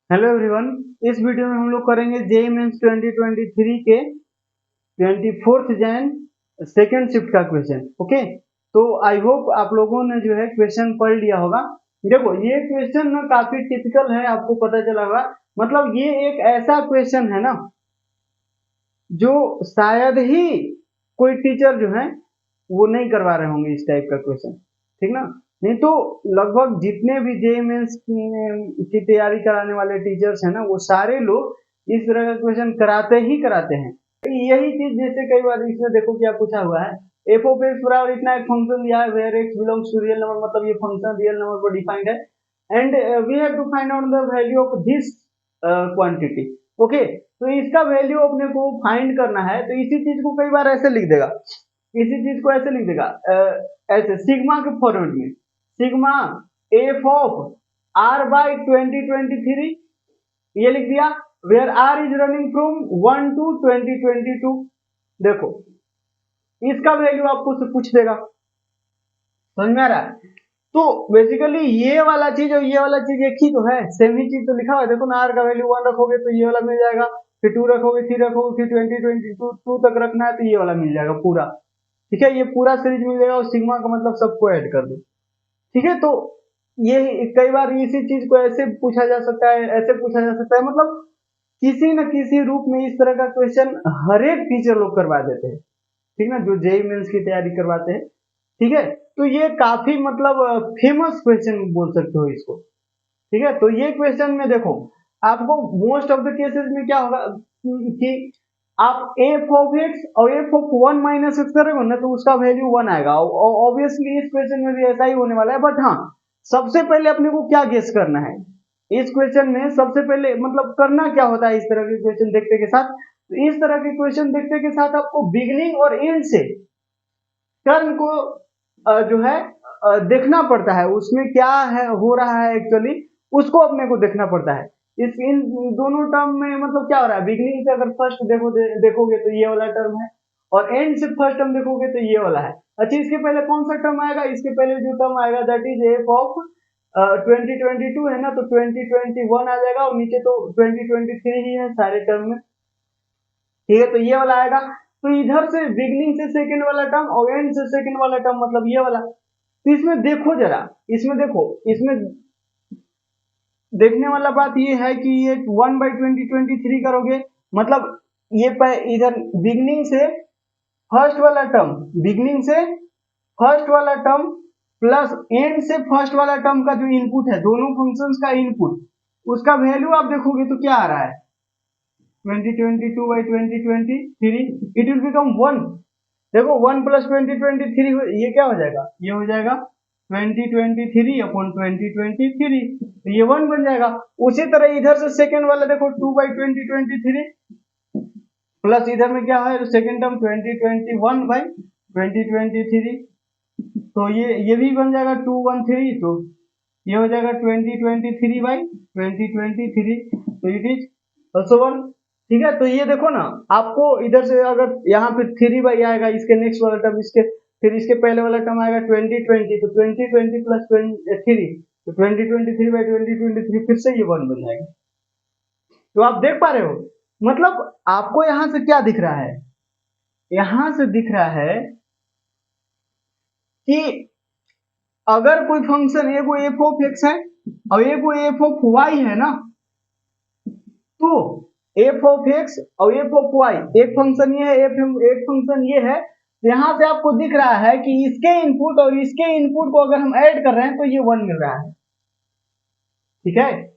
Hello everyone. इस video में हम लोग करेंगे जेईई मेंस 2023 के 24th जैन सेकेंड शिफ्ट का क्वेश्चन। ओके, तो आई होप आप लोगों ने जो है क्वेश्चन पढ़ लिया होगा। देखो ये क्वेश्चन ना काफी टिपिकल है, आपको पता चला होगा। मतलब ये एक ऐसा क्वेश्चन है ना जो शायद ही कोई टीचर जो है वो नहीं करवा रहे होंगे इस टाइप का क्वेश्चन, ठीक ना। नहीं तो लगभग जितने भी जेईई मेंस की तैयारी कराने वाले टीचर्स हैं ना, वो सारे लोग इस तरह का क्वेश्चन कराते ही कराते हैं। यही चीज जैसे कई बार इसमें देखो क्या पूछा हुआ है, एफ ऑफ एक्स बराबर इतना एक फंक्शन दिया है where x belongs to real number, मतलब ये फंक्शन रियल नंबर पर डिफाइंड है and we have to find out the value of this quantity. Okay, तो इसका वैल्यू अपने को फाइंड करना है, तो इसी चीज को कई बार ऐसे लिख देगा, इसी चीज को ऐसे लिख देगा, ऐसे सिग्मा के फॉर्मेट में, sigma f of r by 2023 ये लिख दिया, where r is running from 1 to 2022। देखो इसका वैल्यू आपको से पूछ देगा, समझ में आ रहा है। तो बेसिकली ये वाला चीज और ये वाला चीज एक ही तो है, सेम ही चीज तो लिखा हुआ है। देखो ना, आर का वैल्यू 1 रखोगे तो ये वाला मिल जाएगा, फिर 2 रखोगे, 3 रखोगे, फिर 2022 तक रखना है तो ये वाला मिल जाएगा पूरा। ठीक है, ये पूरा सीरीज मिल जाएगा और सिग्मा का मतलब सबको ऐड कर दो। ठीक है, तो ये कई बार इसी चीज को ऐसे पूछा जा सकता है, ऐसे पूछा जा सकता है, मतलब किसी न किसी रूप में इस तरह का क्वेश्चन हर एक टीचर लोग करवा देते हैं, ठीक ना, जो जेईई मेंस की तैयारी करवाते हैं। ठीक है, तो ये काफी मतलब फेमस क्वेश्चन बोल सकते हो इसको। ठीक है, तो ये क्वेश्चन में देखो आपको मोस्ट ऑफ द केसेस में क्या होगा कि आप एफ ऑफ एक्स और एफ ऑफ 1 माइनस एक्स करोगे ना तो उसका वैल्यू 1 आएगा। ऑब्वियसली इस क्वेश्चन में भी ऐसा ही होने वाला है, बट हाँ, सबसे पहले अपने को क्या गेस करना है इस क्वेश्चन में, सबसे पहले मतलब करना क्या होता है इस तरह के क्वेश्चन देखते के साथ। तो इस तरह के क्वेश्चन देखते के साथ आपको बिगनिंग और एंड से टर्म को जो है देखना पड़ता है, उसमें क्या है हो रहा है एक्चुअली, उसको अपने को देखना पड़ता है। इस इन दोनों टर्म में मतलब क्या हो रहा है, बिगनिंग से अगर फर्स्ट देखोगे तो ये वाला टर्म है, और एंड से फर्स्ट टर्म देखोगे तो ये वाला है। अच्छा, इसके पहले कौन सा टर्म आएगा, इसके पहले जो टर्म आएगा दैट इज एफ ऑफ 2022 है ना, तो 2021 आ जाएगा, और नीचे तो 2023 ही है सारे टर्म में। ठीक है, तो ये वाला आएगा। तो इधर से बिगनिंग से सेकंड वाला टर्म और एंड से सेकंड वाला टर्म, मतलब ये वाला। तो इसमें देखो जरा, इसमें देखो, इसमें देखने वाला बात ये है कि ये 1/2023 करोगे, मतलब ये इधर बिगनिंग से फर्स्ट वाला टर्म, बिगनिंग से फर्स्ट वाला टर्म प्लस एंड से फर्स्ट वाला टर्म का जो इनपुट है, दोनों फंक्शंस का इनपुट, उसका वैल्यू आप देखोगे तो क्या आ रहा है, 2022/2023 इट विल बिकम 1। देखो 1 प्लस 2023 ये क्या हो जाएगा, ये हो जाएगा 2023 अपॉन 2023, तो ये 1 बन जाएगा। उसी तरह इधर से सेकेंड वाला देखो 2/2023 प्लस इधर में क्या है सेकेंड टर्म 2021/2023, तो ये भी बन जाएगा 213, तो ये हो जाएगा 2023/2023, तो इट इज ऑल्सो 1। ठीक है, तो ये देखो ना, आपको इधर से अगर यहाँ पे 3 आएगा, इसके नेक्स्ट वाला टर्म, इसके फिर इसके पहले वाला टर्म आएगा 2020, तो 2020 प्लस 3, तो 2023/2023 फिर से ये 1 बन जाएगा। तो आप देख पा रहे हो, मतलब आपको यहाँ से क्या दिख रहा है, यहाँ से दिख रहा है कि अगर कोई फंक्शन एफ ऑफ एक्स है और एफ ऑफ वाई है ना, तो एफ ऑफ एक्स और एफ ऑफ वाई, एक फंक्शन ये है, एक फंक्शन ये है। यहां से आपको दिख रहा है कि इसके इनपुट और इसके इनपुट को अगर हम ऐड कर रहे हैं तो ये 1 मिल रहा है। ठीक है,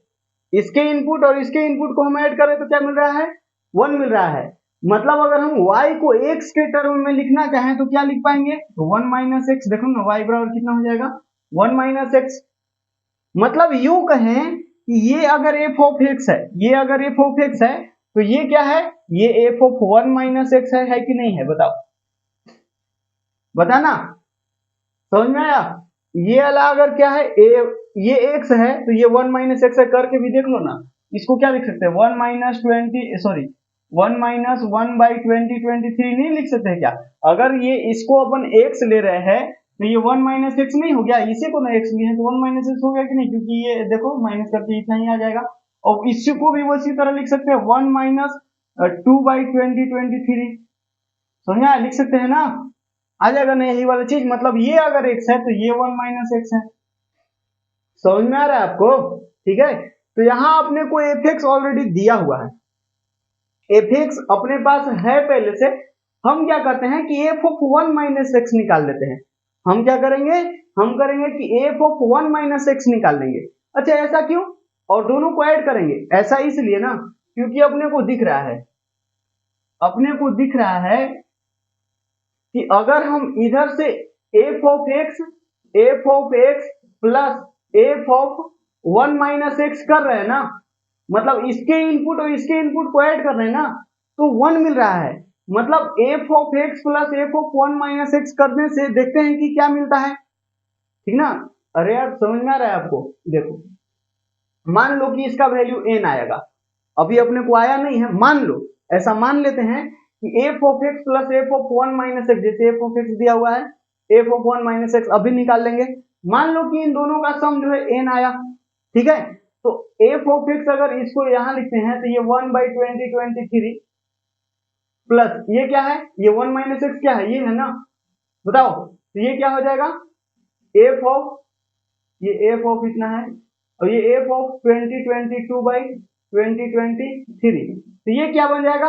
इसके इनपुट और इसके इनपुट को हम ऐड करें तो क्या मिल रहा है, 1 मिल रहा है। मतलब अगर हम y को x के टर्म में लिखना चाहें तो क्या लिख पाएंगे, तो 1 माइनस एक्स, देखो ना y बराबर कितना हो जाएगा, 1 माइनस एक्स। मतलब यूं कहें कि ये अगर एफ ऑफ एक्स है, ये अगर एफ ऑफ एक्स है तो ये क्या है, ये एफ ऑफ 1 माइनस एक्स है कि नहीं है, बताओ, बताना, समझ में आया। ये वाला अगर क्या है, ये एक्स है तो ये 1 माइनस एक्स है, करके भी देख लो ना। इसको क्या लिख सकते हैं, 1 माइनस 1/2023 नहीं लिख सकते क्या। अगर ये इसको अपन एक्स ले रहे हैं तो ये 1 माइनस एक्स नहीं हो गया, इसी को ना एक्स लिए तो 1 माइनस एक्स हो गया कि नहीं, क्योंकि ये देखो माइनस करके इतना ही आ जाएगा। और इसको भी उसी तरह लिख सकते हैं 1 माइनस 2/2023। समझ आया, लिख सकते हैं ना, आ जाएगा ना यही वाला चीज। मतलब ये अगर x है तो ये 1 माइनस x है। समझ में आ रहा है आपको? ठीक है, तो यहां अपने को fx ऑलरेडी दिया हुआ है, fx अपने पास है पहले से। हम क्या करते हैं कि f ऑफ 1 माइनस x निकाल लेते हैं। हम क्या करेंगे, हम करेंगे कि f ऑफ 1 माइनस x निकाल लेंगे। अच्छा ऐसा क्यों, और दोनों को ऐड करेंगे, ऐसा इसलिए ना क्योंकि अपने को दिख रहा है, अपने को दिख रहा है कि अगर हम इधर से f of x plus f of 1 minus x कर रहे हैं ना, मतलब इसके इनपुट और इसके इनपुट को ऐड कर रहे हैं ना, तो 1 मिल रहा है। मतलब f of x plus f of 1 minus x करने से देखते हैं कि क्या मिलता है, ठीक ना। अरे यार समझ में आ रहा है आपको? देखो मान लो कि इसका वैल्यू n आएगा, अभी अपने को आया नहीं है, मान लो, ऐसा मान लेते हैं कि f of x plus f of 1 minus x, जैसे f ऑफ x दिया हुआ है, f ऑफ 1 माइनस x अभी निकाल लेंगे। मान लो कि इन दोनों का सम जो है n आया, ठीक है, तो f ऑफ x अगर इसको यहां लिखते हैं तो ये 1/2023 प्लस ये क्या है, ये 1 माइनस x क्या है, ये है ना, बताओ, तो ये क्या हो जाएगा, f ऑफ, ये f ऑफ इतना है और ये f ऑफ 2022/2023, तो ये क्या बन जाएगा,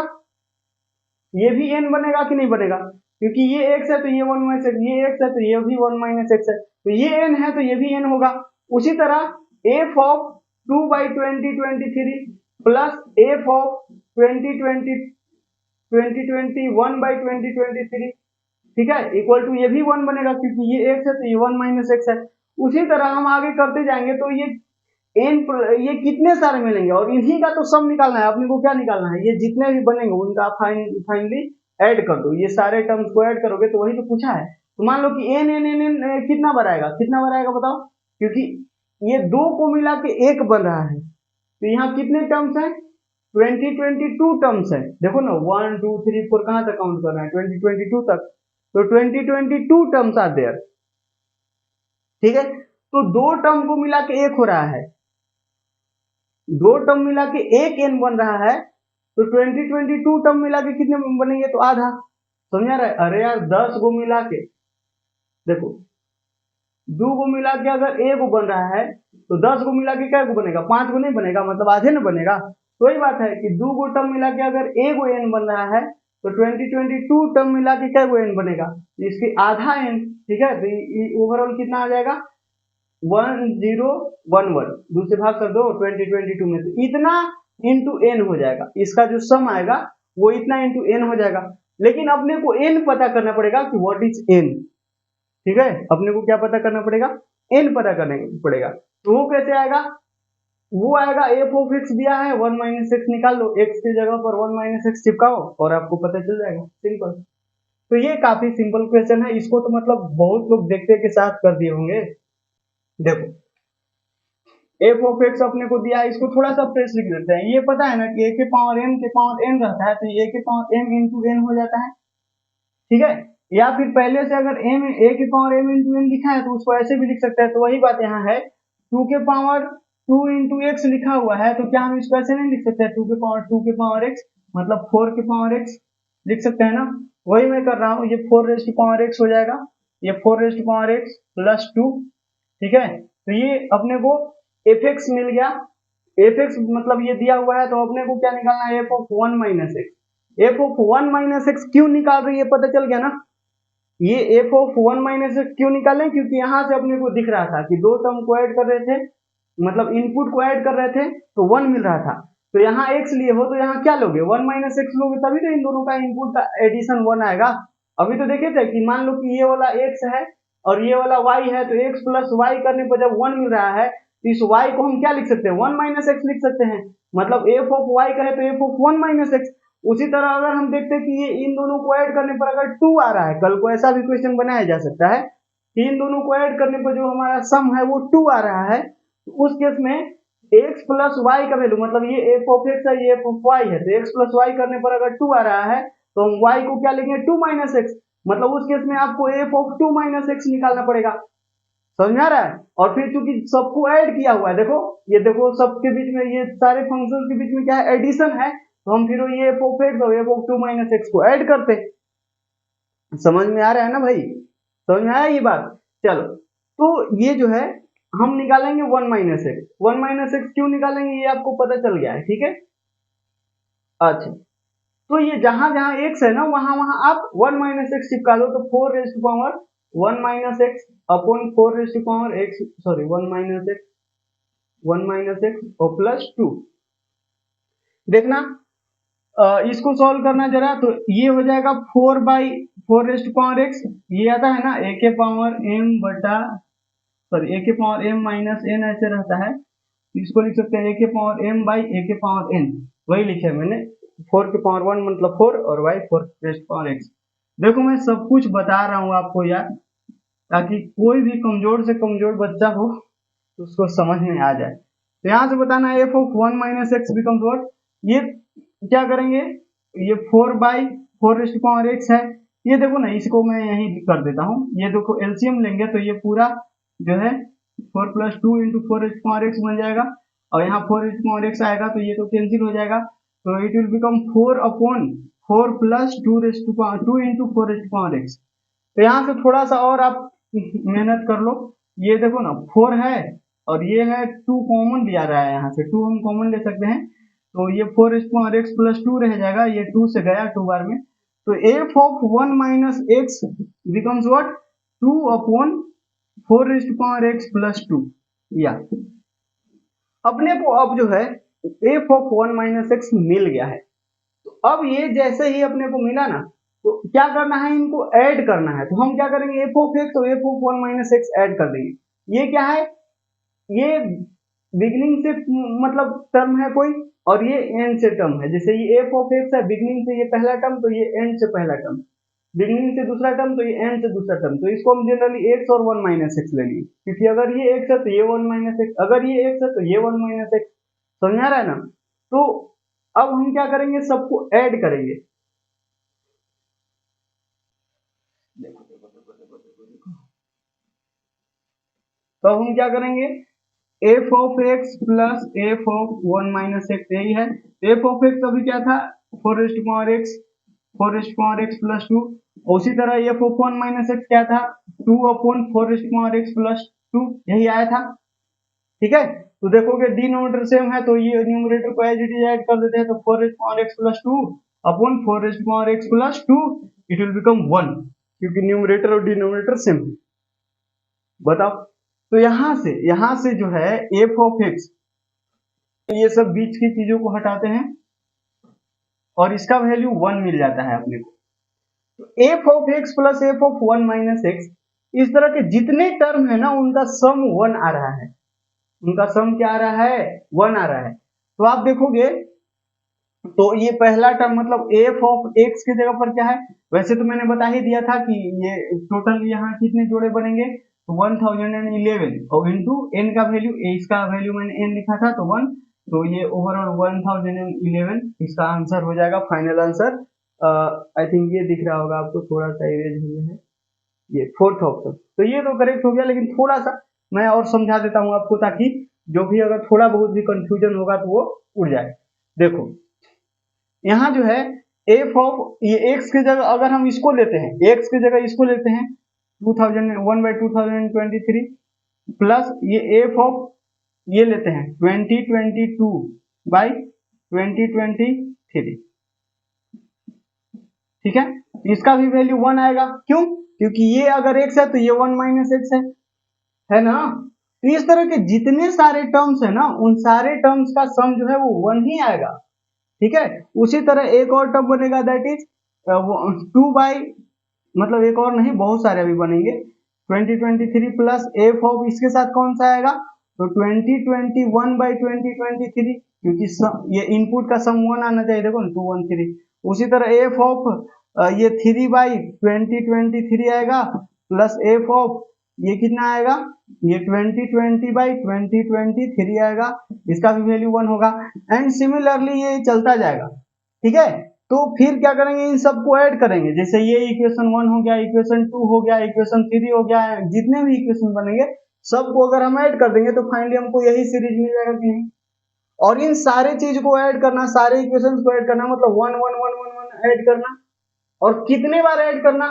ये भी n बनेगा कि नहीं बनेगा, क्योंकि ये x है तो ये 1 माइनस x, ये x है तो ये भी 1 माइनस x है, तो ये n है तो ये भी n होगा। उसी तरह f of 2/2023 plus f of 2021/2023, ठीक है, इक्वल टू ये भी 1 बनेगा क्योंकि ये x है तो ये 1 माइनस x है। उसी तरह हम आगे करते जाएंगे तो ये ये कितने सारे मिलेंगे और इन्हीं का तो सम निकालना है अपने को। क्या निकालना है, ये जितने भी बनेंगे उनका फाइनली ऐड कर दो, ये सारे टर्म्स को ऐड करोगे तो वही तो पूछा है। तो मान लो कि n n n n कितना बनाएगा, कितना बनाएगा बताओ, क्योंकि ये दो को मिला के एक बन रहा है, तो यहाँ कितने टर्म्स है, 2022 टर्म्स है। देखो ना 1 2 3 4 कहां तक काउंट कर रहे हैं, 2022 तक, तो 2022 टर्म्स आर देयर, ठीक है। तो दो टर्म को मिला के एक हो रहा है, दो टर्म मिला के एक n बन रहा है, तो 2022 टर्म मिला के कितने बनेंगे, तो आधा। समझ आ रहा है? अरे यार 10 को मिला के देखो, दो को मिला के अगर एक बन रहा है तो 10 को मिला के क्या को बनेगा, 5 को नहीं बनेगा, मतलब आधे ना बनेगा। तो वही बात है कि दो को टर्म मिला के अगर एक n बन रहा है तो 2022 टर्म मिला के क्या n बनेगा, इसकी आधा n, ठीक है। तो ओवरऑल कितना आ जाएगा, 1011, दूसरे भाग कर दो 2022 में, तो इतना इंटू n हो जाएगा, इसका जो सम आएगा वो इतना इंटू n हो जाएगा। लेकिन अपने को n पता करना पड़ेगा कि व्हाट इज n, ठीक है, अपने को क्या पता करना पड़ेगा, n पता करना पड़ेगा। तो वो कैसे आएगा, वो आएगा f ऑफ x दिया है 1 माइनस x निकाल लो, x की जगह पर 1 माइनस x चिपकाओ और आपको पता चल जाएगा, सिंपल। तो ये काफी सिंपल क्वेश्चन है, इसको तो मतलब बहुत लोग देखते के साथ कर दिए होंगे। देखो f ऑफ x अपने को दिया है, इसको थोड़ा सा फ्रेश लिख देते हैं। ये पता है ना कि a के पावर m के पावर n रहता है, तो ये a के पावर m इंटू n हो जाता है, ठीक है। या फिर पहले से अगर m a के पावर m इंटू n लिखा है तो उसको ऐसे भी लिख सकते हैं। तो वही बात यहाँ है, 2 के पावर 2 इंटू x लिखा हुआ है, तो क्या हम इसको ऐसे नहीं लिख सकते हैं 2 के पावर x, मतलब 4 के पावर x लिख सकते हैं ना। वही मैं कर रहा हूँ, ये 4 रेज़ टू पावर x हो जाएगा, ये 4 raise to power x plus 2, ठीक है। तो ये अपने को fx मिल गया, fx मतलब ये दिया हुआ है, तो अपने को क्या निकालना है, f of 1 minus x। f of 1 minus x क्यों निकाल रही है, पता चल गया ना। ये f ऑफ 1 माइनस x क्यों निकालें, क्योंकि यहाँ से अपने को दिख रहा था कि दो टर्म को ऐड कर रहे थे, मतलब इनपुट को ऐड कर रहे थे तो 1 मिल रहा था। तो यहाँ x लिए हो तो यहाँ क्या लोगे, 1 माइनस x लोगे, तभी तो इन दोनों का इनपुट का एडिशन 1 आएगा। अभी तो देखे थे कि मान लो कि ये वाला x है और ये वाला y है, तो x प्लस y करने पर जब 1 मिल रहा है तो इस y को हम क्या लिख सकते हैं, 1 माइनस x लिख सकते हैं, मतलब f ऑफ y कहे तो f ऑफ 1 माइनस x। उसी तरह अगर हम देखते हैं कि ये इन दोनों को ऐड करने पर अगर 2 आ रहा है, कल को ऐसा भी क्वेश्चन बनाया जा सकता है कि इन दोनों को ऐड करने पर जो हमारा सम है वो 2 आ रहा है, तो उस केस में x प्लस y का वैल्यू, मतलब ये f ऑफ x है, ये f ऑफ y है, तो x प्लस y करने पर अगर 2 आ रहा है तो हम y को क्या लेंगे, 2 माइनस x, मतलब उस केस में आपको f ऑफ 2 माइनस x निकालना पड़ेगा। समझ में आ रहा है। और फिर चूंकि सबको ऐड किया हुआ है, देखो ये देखो सबके बीच में, ये सारे फंक्शन के बीच में क्या है, एडिशन है, तो हम फिर ये एफ ऑफ एक्स और एफ ऑफ 2 माइनस एक्स को ऐड करते। समझ में आ रहा है ना भाई, समझ में आया ये बात। चलो तो ये जो है हम निकालेंगे 1 माइनस एक्स। 1 माइनस एक्स क्यों निकालेंगे ये आपको पता चल गया है, ठीक है। अच्छा तो ये जहां जहां एक्स है ना वहां वहां आप 1 माइनस एक्स चिपका दो, तो 4 raise to power 1 minus x upon 4 raise to power x, sorry 1 minus x और प्लस 2। देखना इसको सॉल्व करना जरा, तो ये हो जाएगा 4 by 4 raise to power x, ये आता है ना ए के पावर एम बटा, सॉरी ए के पावर एम माइनस एन ऐसे रहता है, इसको लिख सकते हैं ए के पावर एम बाई ए के पावर एन, वही लिखे मैंने 4 के पावर 1 मतलब 4 और y 4 रेज पावर x। देखो मैं सब कुछ बता रहा हूँ आपको यार, ताकि कोई भी कमजोर से कमजोर बच्चा हो तो उसको समझ में आ जाए। तो यहाँ से बताना है f of 1 minus x becomes what, ये क्या करेंगे, ये 4 बाई 4 रेज पावर x है, ये देखो ना इसको मैं यही कर देता हूँ, ये देखो एलसीएम लेंगे तो ये पूरा जो है 4 plus 2 into 4 raise power x बन जाएगा, और यहाँ 4 रेज पावर x आएगा तो ये तो कैंसिल हो जाएगा, तो it will become 4 upon 4 plus 2 raise to power 2 into 4 raise to power x। तो यहाँ से थोड़ा सा और आप मेहनत कर लो, ये देखो ना 4 है और ये है 2 कॉमन लिया रहा है, यहाँ से 2 हम कॉमन ले सकते हैं, तो ये 4 raise to power x plus 2 रह जाएगा, ये 2 से गया 2 बार में, तो f of 1 minus x becomes what 2 upon 4 raise to power x plus 2। या अपने को अब जो है एफ ऑफ 1 माइनस एक्स मिल गया है, तो अब ये जैसे ही अपने को मिला ना, तो क्या करना है, इनको ऐड करना है, तो हम क्या करेंगे एफ ऑफ एक्स और F of 1 minus x add कर देंगे। ये क्या है, ये बिगिनिंग से मतलब टर्म है कोई, और ये एंड से टर्म है, जैसे ये एफ ऑफ एक्स है बिगिनिंग से ये पहला टर्म, तो ये एंड से पहला टर्म, बिगिनिंग से दूसरा टर्म, तो ये एंड से दूसरा टर्म, तो इसको हम जनरली एक्स और 1 माइनस एक्स ले लेंगे, क्योंकि अगर ये एक्स है तो ये 1 माइनस एक्स, अगर ये एक्स है तो ये 1 माइनस एक्स। समझ आ रहा है ना। तो अब हम क्या करेंगे, सबको ऐड करेंगे, देखो देखो देखो देखो देखो देखो, तो हम क्या करेंगे f of x plus f of 1 minus x, यही है। एफ ऑफ एक्स अभी क्या था 4 raise to power x, 4 raise to power x plus 2, उसी तरह एफ ऑफ 1 माइनस एक्स क्या था 2 upon 4 raise to power x plus 2, यही आया था, ठीक है। तो देखोगे डिनोमिनेटर सेम है, तो ये न्यूमरेटर को एज इट इज ऐड कर देते हैं, तो 4 raise power x plus 2 upon 4 raise power x plus 2, it will become 1, क्योंकि न्यूमरेटर और डिनोमिनेटर सेम है। बताओ, तो यहां से जो है एफ ऑफ एक्स, ये सब बीच की चीजों को हटाते हैं और इसका वैल्यू 1 मिल जाता है अपने को, तो f of x plus f of 1 minus x, इस तरह के जितने टर्म है ना उनका सम 1 आ रहा है, उनका सम क्या आ रहा है 1 आ रहा है। तो आप देखोगे तो ये पहला टर्म मतलब एफ ऑफ एक्स की जगह पर क्या है, वैसे तो मैंने बता ही दिया था कि ये टोटल यहाँ कितने जोड़े बनेंगे, तो 1011 और इंटू एन का वैल्यू, इसका वैल्यू मैंने एन लिखा था तो 1, तो ये ओवरऑल 1011 इसका आंसर हो जाएगा, फाइनल आंसर। आई थिंक ये दिख रहा होगा आपको, थोड़ा सा इरेज हुआ है, ये फोर्थ ऑप्शन, तो ये तो करेक्ट हो गया, लेकिन थोड़ा सा मैं और समझा देता हूँ आपको, ताकि जो भी अगर थोड़ा बहुत भी कंफ्यूजन होगा तो वो उड़ जाए। देखो यहाँ जो है एफ ऑफ, ये एक्स की जगह अगर हम इसको लेते हैं, एक्स की जगह इसको लेते हैं 2001/2023 प्लस ये एफ ऑफ ये लेते हैं 2022/2023, ठीक है। इसका भी वैल्यू 1 आएगा, क्यों, क्योंकि ये अगर एक्स है तो ये 1 माइनस एक्स है ना। तो इस तरह के जितने सारे टर्म्स है ना उन सारे टर्म्स का सम जो है वो 1 ही आएगा, ठीक है। उसी तरह एक और टर्म बनेगा दैट इज 2 बाई, मतलब एक और नहीं बहुत सारे अभी बनेंगे 2023 प्लस एफ ऑफ इसके साथ कौन सा आएगा, तो 2021/2023, क्योंकि ये इनपुट का सम 1 आना चाहिए, देखो ना 213। उसी तरह एफ ऑफ ये 3/2023 आएगा प्लस एफ ऑफ ये कितना आएगा, ये 2020/2023 आएगा, इसका भी वैल्यू 1 होगा, एंड सिमिलरली ये चलता जाएगा, ठीक है। तो फिर क्या करेंगे, इन सबको ऐड करेंगे, जैसे ये इक्वेशन 1 हो गया, इक्वेशन 2 हो गया, इक्वेशन 3 हो गया, जितने भी इक्वेशन बनेंगे सबको अगर हम ऐड कर देंगे तो फाइनली हमको यही सीरीज मिल जाएगा कि नहीं। और इन सारे चीज को ऐड करना, सारे इक्वेशंस को ऐड करना मतलब 1 1 1 1 1 ऐड करना। और कितने बार ऐड करना,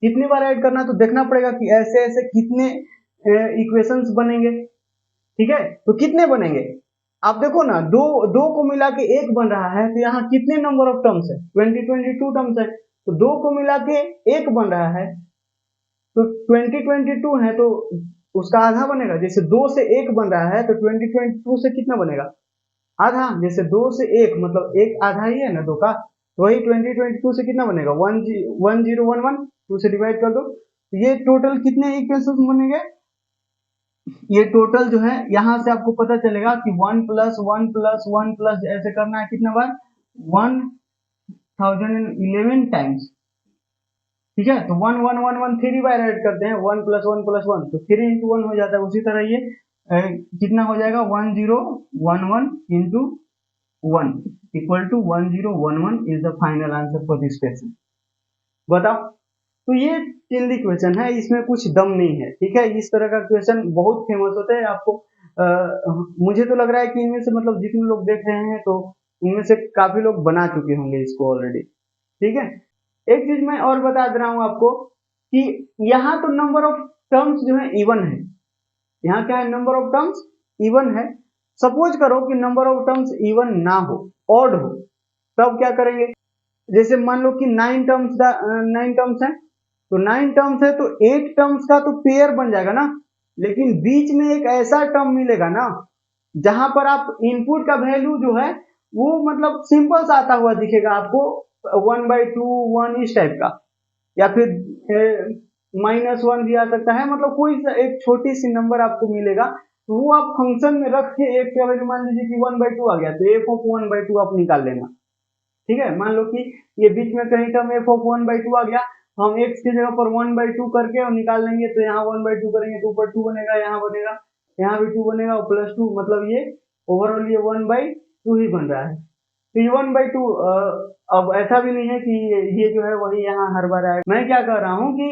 कितनी बार ऐड करना तो देखना पड़ेगा कि ऐसे ऐसे कितने इक्वेशंस बनेंगे। ठीक है, तो कितने बनेंगे आप देखो ना, दो दो को मिला के एक बन रहा है, तो यहाँ कितने नंबर ऑफ टर्म्स है, 22 टर्म्स है। तो दो को मिला के एक बन रहा है, तो 2022 है तो उसका आधा बनेगा। जैसे दो से एक बन रहा है तो 2022 से कितना बनेगा, आधा। जैसे दो से एक मतलब एक आधा ही है ना दो का, तो वही 2022 से कितना बनेगा, 1011 2 से डिवाइड कर दो। तो ये टोटल कितने इक्वेशंस बनेंगे, ये टोटल जो है यहाँ से आपको पता चलेगा कि 1 + 1 + 1 प्लस ऐसे करना है कितना बार, 1011 टाइम्स। ठीक है, तो 1 1 1 1 3 बार ऐड करते हैं, 1 + 1 + 1 तो 3 × 1 हो जाता है। उसी तरह ये कितना हो जाएगा, 1011 × 1 = 1011 is the final answer for this question. बताओ, तो ये चिल्ली क्वेश्चन है, इसमें कुछ दम नहीं है। ठीक है, इस तरह का क्वेश्चन बहुत फेमस होता है। आपको मुझे तो लग रहा है कि इनमें से मतलब जितने लोग देख रहे हैं तो इनमें से काफी लोग बना चुके होंगे इसको ऑलरेडी। ठीक है, एक चीज मैं और बता दे रहा हूं आपको कि यहाँ तो नंबर ऑफ टर्म्स जो है इवन है। यहाँ क्या है, नंबर ऑफ टर्म्स इवन है। सपोज करो कि नंबर ऑफ टर्म्स इवन ना हो, ऑड हो, तब क्या करेंगे। जैसे मान लो कि 9 टर्म्स है, तो 9 टर्म्स है तो 8 टर्म्स का तो पेयर बन जाएगा ना, लेकिन बीच में एक ऐसा टर्म मिलेगा ना जहां पर आप इनपुट का वैल्यू जो है वो मतलब सिंपल सा आता हुआ दिखेगा आपको, 1/2 1 इस टाइप का, या फिर -1 भी आ सकता है। मतलब कोई एक छोटी सी नंबर आपको मिलेगा, तो वो आप फंक्शन में रख के एक का वैल्यू मान लीजिए कि 1/2 आ गया, तो f(1/2) आप निकाल लेना। ठीक है, मान लो कि ये बीच में कहीं टर्म f(1/2) आ गया, हम x की जगह पर 1/2 करके और निकाल लेंगे, तो यहाँ 1/2 करेंगे तो ऊपर 2 बनेगा, यहाँ बनेगा, यहाँ भी 2 बनेगा और +2, मतलब ये ओवरऑल ये 1/2 ही बन रहा है। तो ये 1/2 अब ऐसा भी नहीं है कि ये जो है वही यहाँ हर बार आएगा। मैं क्या कह रहा हूँ कि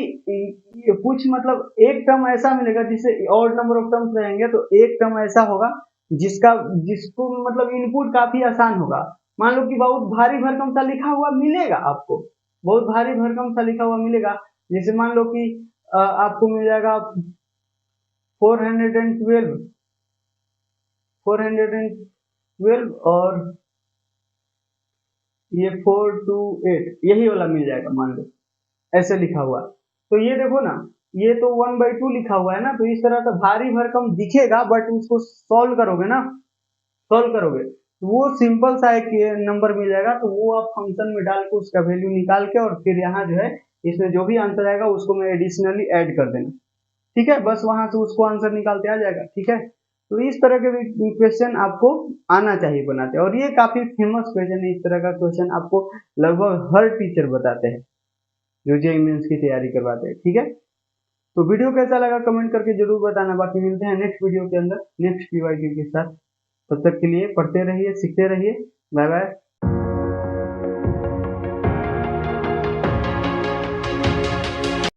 ये कुछ मतलब एक टर्म ऐसा मिलेगा जिससे और नंबर ऑफ टर्म्स रहेंगे, तो एक टर्म ऐसा होगा जिसको मतलब इनपुट काफी आसान होगा। मान लो कि बहुत भारी भरकम सा लिखा हुआ मिलेगा आपको, बहुत भारी भरकम सा लिखा हुआ मिलेगा। जैसे मान लो कि आपको मिल जाएगा 412 और ये 428 यही वाला मिल जाएगा, मान लो ऐसे लिखा हुआ। तो ये देखो ना, ये तो 1/2 लिखा हुआ है ना, तो इस तरह का भारी भरकम दिखेगा, बट उसको सॉल्व करोगे ना, सॉल्व करोगे तो वो सिंपल सा एक नंबर मिल जाएगा। तो वो आप फंक्शन में डाल के उसका वैल्यू निकाल के और फिर यहाँ जो है इसमें जो भी आंसर आएगा उसको मैं एडिशनली ऐड कर देना। ठीक है, बस वहां से उसको आंसर निकालते आ जाएगा। ठीक है, तो इस तरह के क्वेश्चन आपको आना चाहिए बनाते, और ये काफी फेमस क्वेश्चन है। इस तरह का क्वेश्चन आपको लगभग हर टीचर बताते हैं जो जेईई मेंस की तैयारी करवाते हैं। ठीक है, तो वीडियो कैसा लगा कमेंट करके जरूर बताना। बाकी मिलते हैं नेक्स्ट वीडियो के अंदर नेक्स्ट पीवाईक्यू के साथ। तब तक के लिए पढ़ते रहिए, सीखते रहिए। Bye bye.